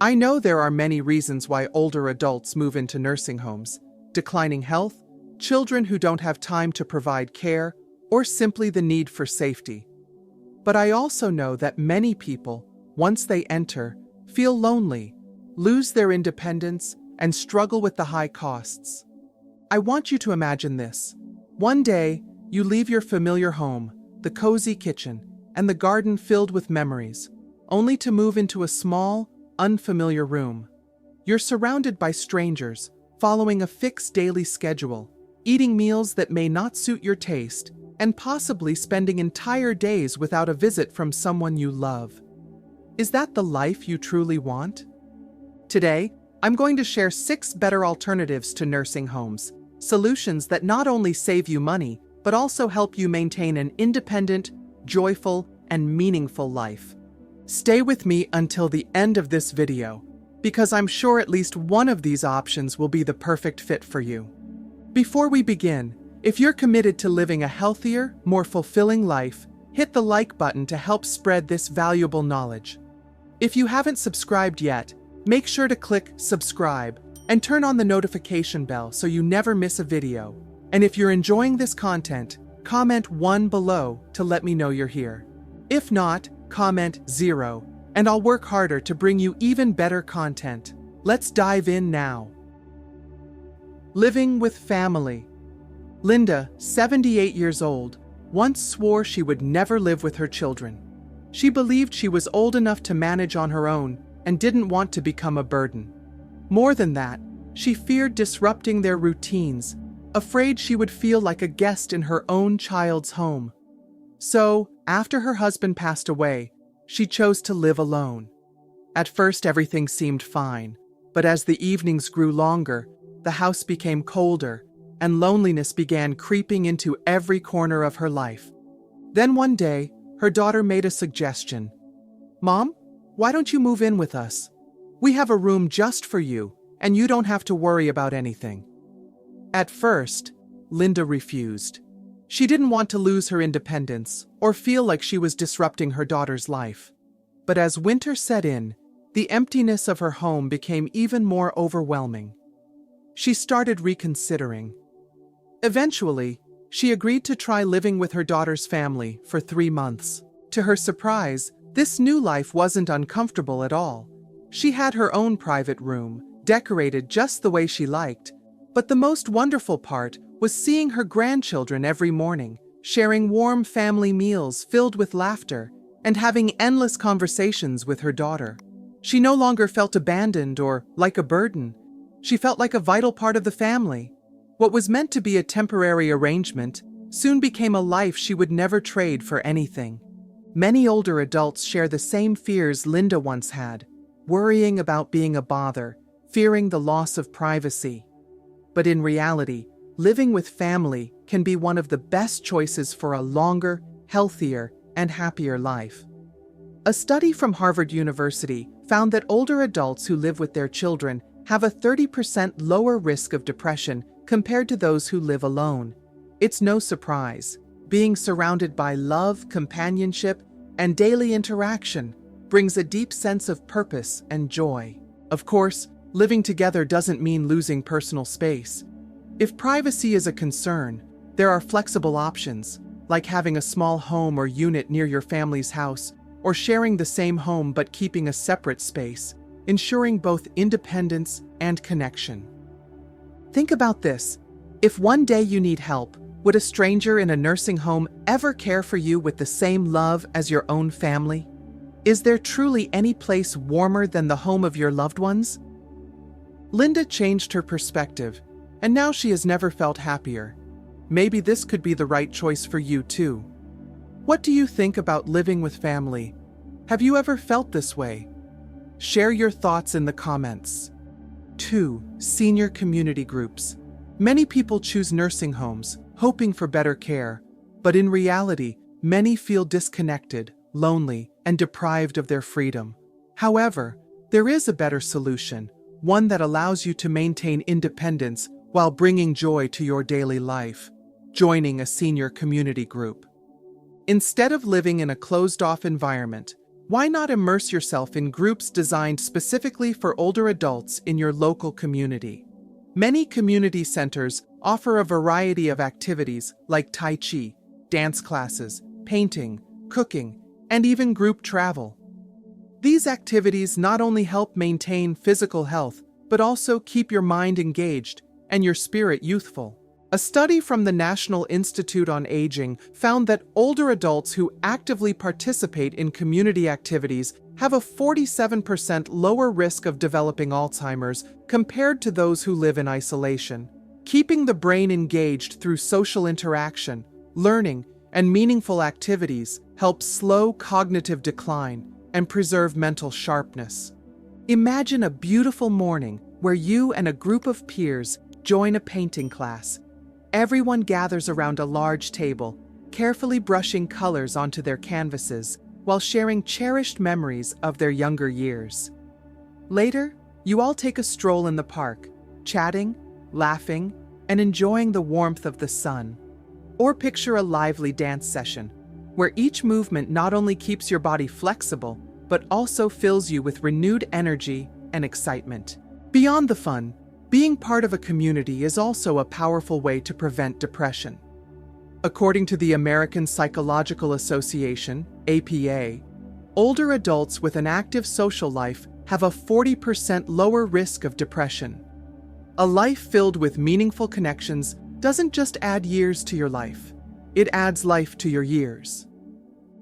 I know there are many reasons why older adults move into nursing homes: declining health, children who don't have time to provide care, or simply the need for safety. But I also know that many people, once they enter, feel lonely, lose their independence, and struggle with the high costs. I want you to imagine this. One day, you leave your familiar home, the cozy kitchen, and the garden filled with memories, only to move into a small, unfamiliar room. You're surrounded by strangers, following a fixed daily schedule, eating meals that may not suit your taste, and possibly spending entire days without a visit from someone you love. Is that the life you truly want? Today, I'm going to share 6 better alternatives to nursing homes, solutions that not only save you money, but also help you maintain an independent, joyful, and meaningful life. Stay with me until the end of this video, because I'm sure at least one of these options will be the perfect fit for you. Before we begin, if you're committed to living a healthier, more fulfilling life, hit the like button to help spread this valuable knowledge. If you haven't subscribed yet, make sure to click subscribe and turn on the notification bell so you never miss a video. And if you're enjoying this content, comment 1 below to let me know you're here. If not, comment 0, and I'll work harder to bring you even better content. Let's dive in now. Living with family. Linda, 78 years old, once swore she would never live with her children. She believed she was old enough to manage on her own and didn't want to become a burden. More than that, she feared disrupting their routines, afraid she would feel like a guest in her own child's home. So, after her husband passed away, she chose to live alone. At first, everything seemed fine, but as the evenings grew longer, the house became colder, and loneliness began creeping into every corner of her life. Then one day, her daughter made a suggestion. "Mom, why don't you move in with us? We have a room just for you, and you don't have to worry about anything." At first, Linda refused. She didn't want to lose her independence or feel like she was disrupting her daughter's life. But as winter set in, the emptiness of her home became even more overwhelming. She started reconsidering. Eventually, she agreed to try living with her daughter's family for 3 months. To her surprise, this new life wasn't uncomfortable at all. She had her own private room, decorated just the way she liked. But the most wonderful part was seeing her grandchildren every morning, sharing warm family meals filled with laughter, and having endless conversations with her daughter. She no longer felt abandoned or like a burden. She felt like a vital part of the family. What was meant to be a temporary arrangement soon became a life she would never trade for anything. Many older adults share the same fears Linda once had, worrying about being a bother, fearing the loss of privacy. But in reality, living with family can be one of the best choices for a longer, healthier, and happier life. A study from Harvard University found that older adults who live with their children have a 30% lower risk of depression compared to those who live alone. It's no surprise. Being surrounded by love, companionship, and daily interaction brings a deep sense of purpose and joy. Of course, living together doesn't mean losing personal space. If privacy is a concern, there are flexible options, like having a small home or unit near your family's house, or sharing the same home but keeping a separate space, ensuring both independence and connection. Think about this. If one day you need help, would a stranger in a nursing home ever care for you with the same love as your own family? Is there truly any place warmer than the home of your loved ones? Linda changed her perspective, and now she has never felt happier. Maybe this could be the right choice for you too. What do you think about living with family? Have you ever felt this way? Share your thoughts in the comments. 2. Senior community groups. Many people choose nursing homes, hoping for better care, but in reality, many feel disconnected, lonely, and deprived of their freedom. However, there is a better solution, one that allows you to maintain independence while bringing joy to your daily life: joining a senior community group. Instead of living in a closed-off environment, Why not immerse yourself in groups designed specifically for older adults in your local community? Many community centers offer a variety of activities like Tai Chi, dance classes, painting, cooking, and even group travel. These activities not only help maintain physical health, but also keep your mind engaged and your spirit youthful. A study from the National Institute on Aging found that older adults who actively participate in community activities have a 47% lower risk of developing Alzheimer's compared to those who live in isolation. Keeping the brain engaged through social interaction, learning, and meaningful activities helps slow cognitive decline and preserve mental sharpness. Imagine a beautiful morning where you and a group of peers join a painting class. Everyone gathers around a large table, carefully brushing colors onto their canvases while sharing cherished memories of their younger years. Later, you all take a stroll in the park, chatting, laughing, and enjoying the warmth of the sun. Or picture a lively dance session, where each movement not only keeps your body flexible, but also fills you with renewed energy and excitement. Beyond the fun, being part of a community is also a powerful way to prevent depression. According to the American Psychological Association, APA, older adults with an active social life have a 40% lower risk of depression. A life filled with meaningful connections doesn't just add years to your life, it adds life to your years.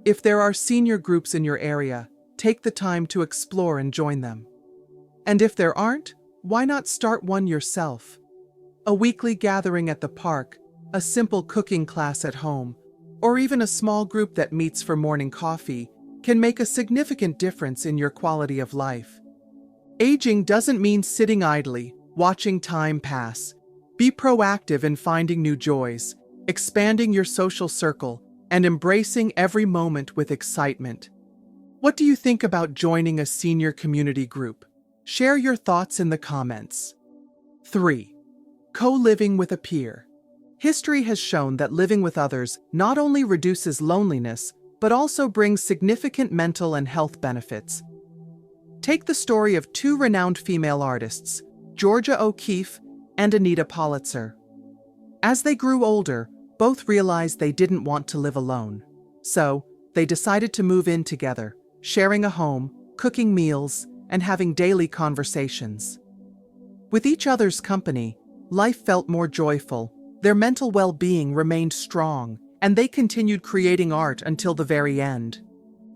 If there are senior groups in your area, take the time to explore and join them. And if there aren't, why not start one yourself? A weekly gathering at the park, a simple cooking class at home, or even a small group that meets for morning coffee can make a significant difference in your quality of life. Aging doesn't mean sitting idly, watching time pass. Be proactive in finding new joys, expanding your social circle, and embracing every moment with excitement. What do you think about joining a senior community group? Share your thoughts in the comments. 3. Co-living with a peer. History has shown that living with others not only reduces loneliness, but also brings significant mental and health benefits. Take the story of two renowned female artists, Georgia O'Keeffe and Anita Politzer. As they grew older, both realized they didn't want to live alone. So, they decided to move in together, sharing a home, cooking meals, and having daily conversations. With each other's company, life felt more joyful, their mental well-being remained strong, and they continued creating art until the very end.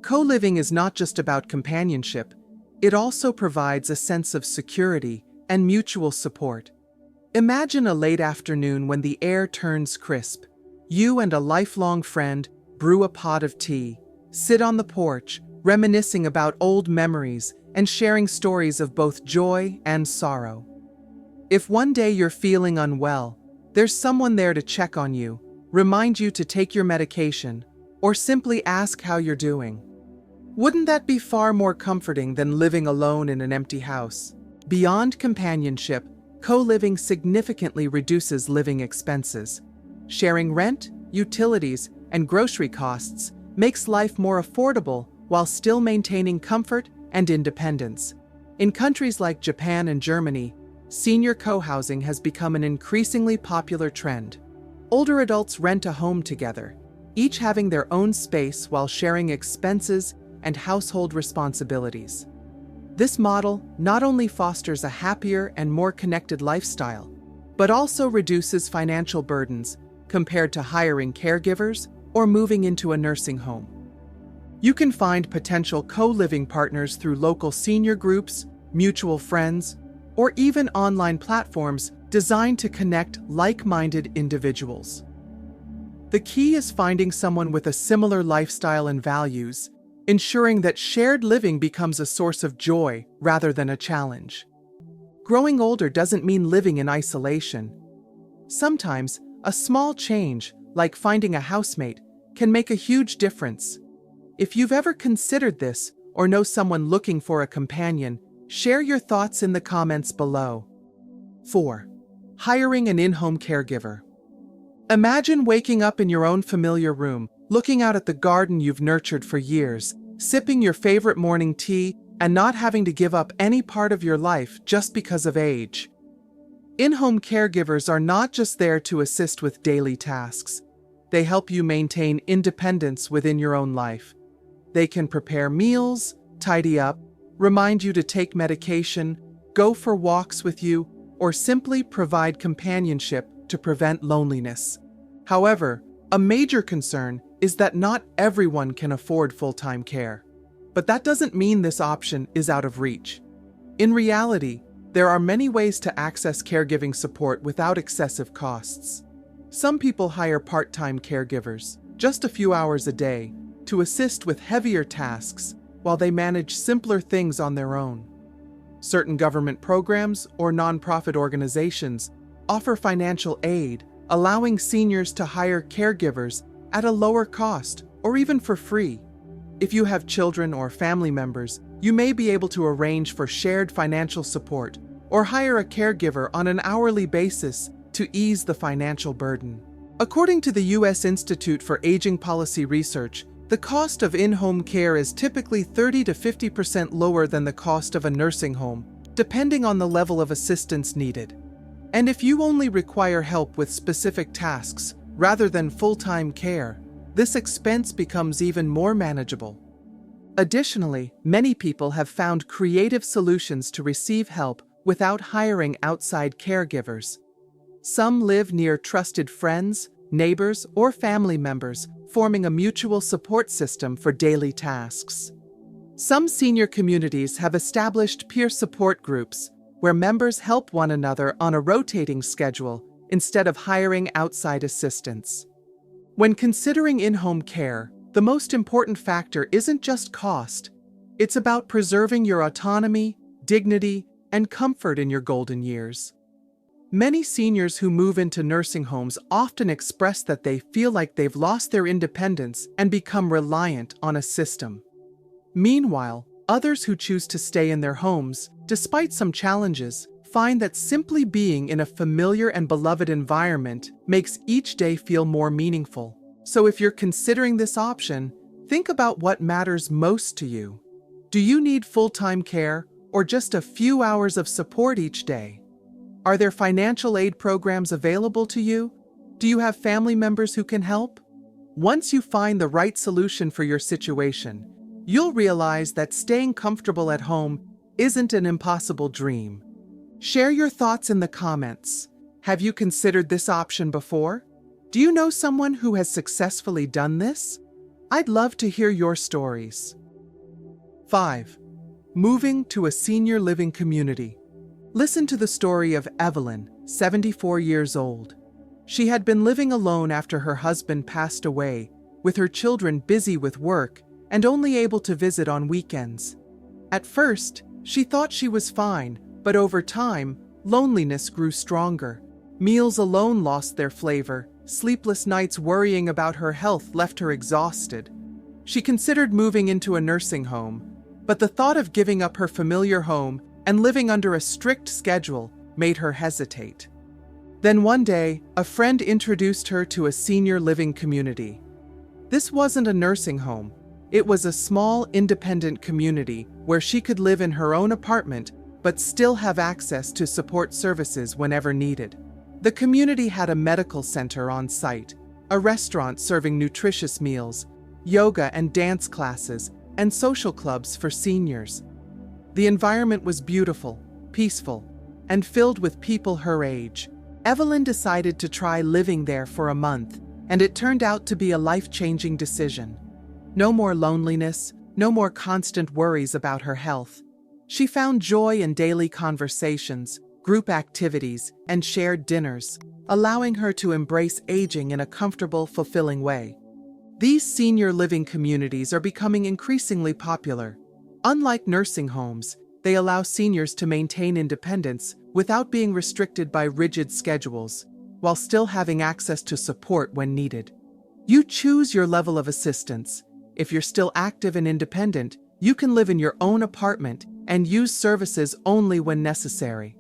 Co-living is not just about companionship, it also provides a sense of security and mutual support. Imagine a late afternoon when the air turns crisp. You and a lifelong friend brew a pot of tea, sit on the porch, reminiscing about old memories and sharing stories of both joy and sorrow. If one day you're feeling unwell, there's someone there to check on you, remind you to take your medication, or simply ask how you're doing. Wouldn't that be far more comforting than living alone in an empty house? Beyond companionship, co-living significantly reduces living expenses. Sharing rent, utilities, and grocery costs makes life more affordable while still maintaining comfort and independence. In countries like Japan and Germany, senior co-housing has become an increasingly popular trend. Older adults rent a home together, each having their own space while sharing expenses and household responsibilities. This model not only fosters a happier and more connected lifestyle, but also reduces financial burdens compared to hiring caregivers or moving into a nursing home. You can find potential co-living partners through local senior groups, mutual friends, or even online platforms designed to connect like-minded individuals. The key is finding someone with a similar lifestyle and values, ensuring that shared living becomes a source of joy rather than a challenge. Growing older doesn't mean living in isolation. Sometimes, a small change, like finding a housemate, can make a huge difference. If you've ever considered this or know someone looking for a companion, share your thoughts in the comments below. 4. Hiring an in-home caregiver. Imagine waking up in your own familiar room, looking out at the garden you've nurtured for years, sipping your favorite morning tea, and not having to give up any part of your life just because of age. In-home caregivers are not just there to assist with daily tasks. They help you maintain independence within your own life. They can prepare meals, tidy up, remind you to take medication, go for walks with you, or simply provide companionship to prevent loneliness. However, a major concern is that not everyone can afford full-time care. But that doesn't mean this option is out of reach. In reality, there are many ways to access caregiving support without excessive costs. Some people hire part-time caregivers, just a few hours a day, to assist with heavier tasks while they manage simpler things on their own. Certain government programs or nonprofit organizations offer financial aid, allowing seniors to hire caregivers at a lower cost or even for free. If you have children or family members, you may be able to arrange for shared financial support or hire a caregiver on an hourly basis to ease the financial burden. According to the U.S. Institute for Aging Policy Research, the cost of in-home care is typically 30 to 50% lower than the cost of a nursing home, depending on the level of assistance needed. And if you only require help with specific tasks rather than full-time care, this expense becomes even more manageable. Additionally, many people have found creative solutions to receive help without hiring outside caregivers. Some live near trusted friends, neighbors, or family members, forming a mutual support system for daily tasks. Some senior communities have established peer support groups where members help one another on a rotating schedule instead of hiring outside assistance. When considering in-home care, the most important factor isn't just cost. It's about preserving your autonomy, dignity, and comfort in your golden years. Many seniors who move into nursing homes often express that they feel like they've lost their independence and become reliant on a system. Meanwhile, others who choose to stay in their homes, despite some challenges, find that simply being in a familiar and beloved environment makes each day feel more meaningful. So if you're considering this option, think about what matters most to you. Do you need full-time care or just a few hours of support each day? Are there financial aid programs available to you? Do you have family members who can help? Once you find the right solution for your situation, you'll realize that staying comfortable at home isn't an impossible dream. Share your thoughts in the comments. Have you considered this option before? Do you know someone who has successfully done this? I'd love to hear your stories. 5. Moving to a senior living community. Listen to the story of Evelyn, 74 years old. She had been living alone after her husband passed away, with her children busy with work and only able to visit on weekends. At first, she thought she was fine, but over time, loneliness grew stronger. Meals alone lost their flavor. Sleepless nights worrying about her health left her exhausted. She considered moving into a nursing home, but the thought of giving up her familiar home and living under a strict schedule made her hesitate. Then one day, a friend introduced her to a senior living community. This wasn't a nursing home. It was a small, independent community where she could live in her own apartment but still have access to support services whenever needed. The community had a medical center on site, a restaurant serving nutritious meals, yoga and dance classes, and social clubs for seniors. The environment was beautiful, peaceful, and filled with people her age. Evelyn decided to try living there for a month, and it turned out to be a life-changing decision. No more loneliness, no more constant worries about her health. She found joy in daily conversations, group activities, and shared dinners, allowing her to embrace aging in a comfortable, fulfilling way. These senior living communities are becoming increasingly popular. Unlike nursing homes, they allow seniors to maintain independence without being restricted by rigid schedules, while still having access to support when needed. You choose your level of assistance. If you're still active and independent, you can live in your own apartment and use services only when necessary.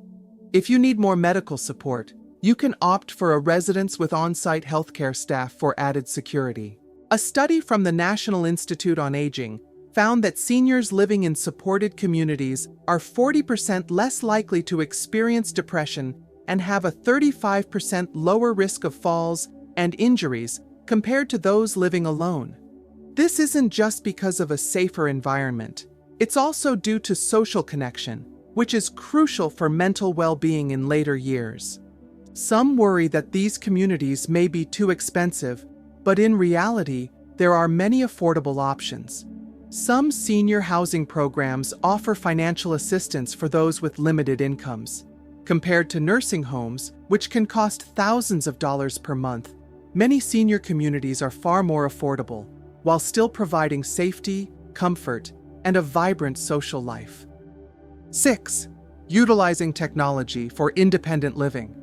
If you need more medical support, you can opt for a residence with on-site healthcare staff for added security. A study from the National Institute on Aging found that seniors living in supported communities are 40% less likely to experience depression and have a 35% lower risk of falls and injuries compared to those living alone. This isn't just because of a safer environment. It's also due to social connection, which is crucial for mental well-being in later years. Some worry that these communities may be too expensive, but in reality, there are many affordable options. Some senior housing programs offer financial assistance for those with limited incomes. Compared to nursing homes, which can cost thousands of dollars per month, many senior communities are far more affordable, while still providing safety, comfort, and a vibrant social life. 6. Utilizing technology for independent living.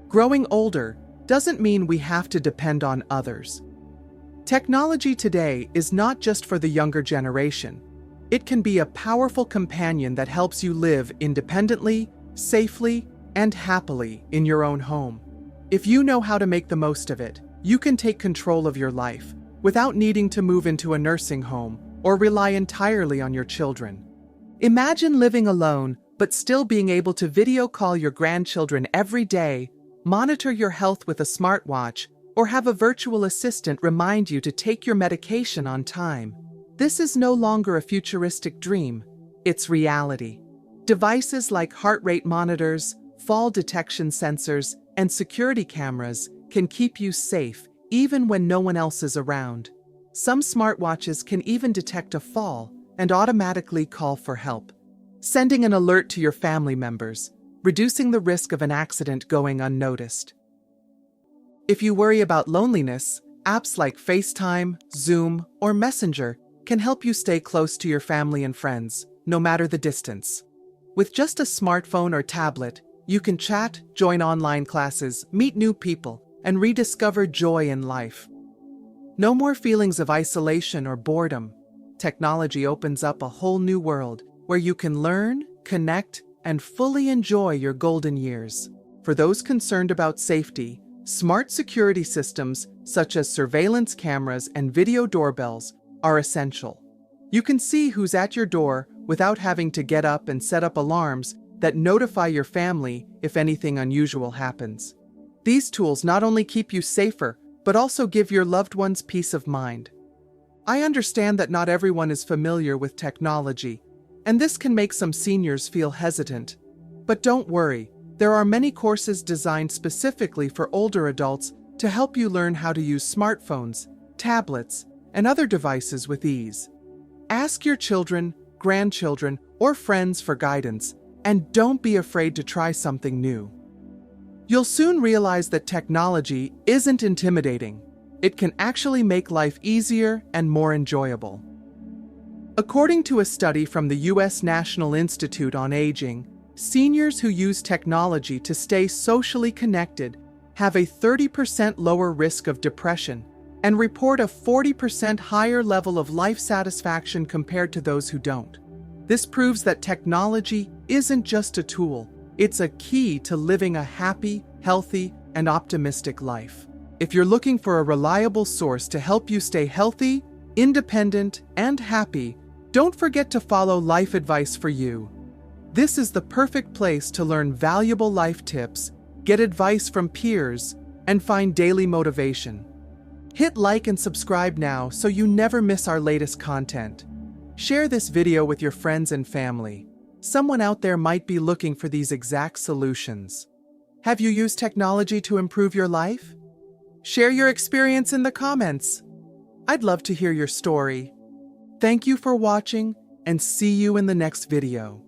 Growing older doesn't mean we have to depend on others. Technology today is not just for the younger generation. It can be a powerful companion that helps you live independently, safely, and happily in your own home. If you know how to make the most of it, you can take control of your life without needing to move into a nursing home or rely entirely on your children. Imagine living alone, but still being able to video call your grandchildren every day, monitor your health with a smartwatch, or have a virtual assistant remind you to take your medication on time. This is no longer a futuristic dream, it's reality. Devices like heart rate monitors, fall detection sensors, and security cameras can keep you safe even when no one else is around. Some smartwatches can even detect a fall and automatically call for help, sending an alert to your family members, reducing the risk of an accident going unnoticed. If you worry about loneliness, apps like FaceTime, Zoom, or Messenger can help you stay close to your family and friends, no matter the distance. With just a smartphone or tablet, you can chat, join online classes, meet new people, and rediscover joy in life. No more feelings of isolation or boredom. Technology opens up a whole new world where you can learn, connect, and fully enjoy your golden years. For those concerned about safety, smart security systems such as surveillance cameras and video doorbells are essential. You can see who's at your door without having to get up and set up alarms that notify your family if anything unusual happens. These tools not only keep you safer, but also give your loved ones peace of mind. I understand that not everyone is familiar with technology, and this can make some seniors feel hesitant. But don't worry, there are many courses designed specifically for older adults to help you learn how to use smartphones, tablets, and other devices with ease. Ask your children, grandchildren, or friends for guidance, and don't be afraid to try something new. You'll soon realize that technology isn't intimidating. It can actually make life easier and more enjoyable. According to a study from the U.S. National Institute on Aging, seniors who use technology to stay socially connected have a 30% lower risk of depression and report a 40% higher level of life satisfaction compared to those who don't. This proves that technology isn't just a tool, it's a key to living a happy, healthy, and optimistic life. If you're looking for a reliable source to help you stay healthy, independent, and happy, don't forget to follow Life Advice for You. This is the perfect place to learn valuable life tips, get advice from peers, and find daily motivation. Hit like and subscribe now so you never miss our latest content. Share this video with your friends and family. Someone out there might be looking for these exact solutions. Have you used technology to improve your life? Share your experience in the comments. I'd love to hear your story. Thank you for watching, and see you in the next video.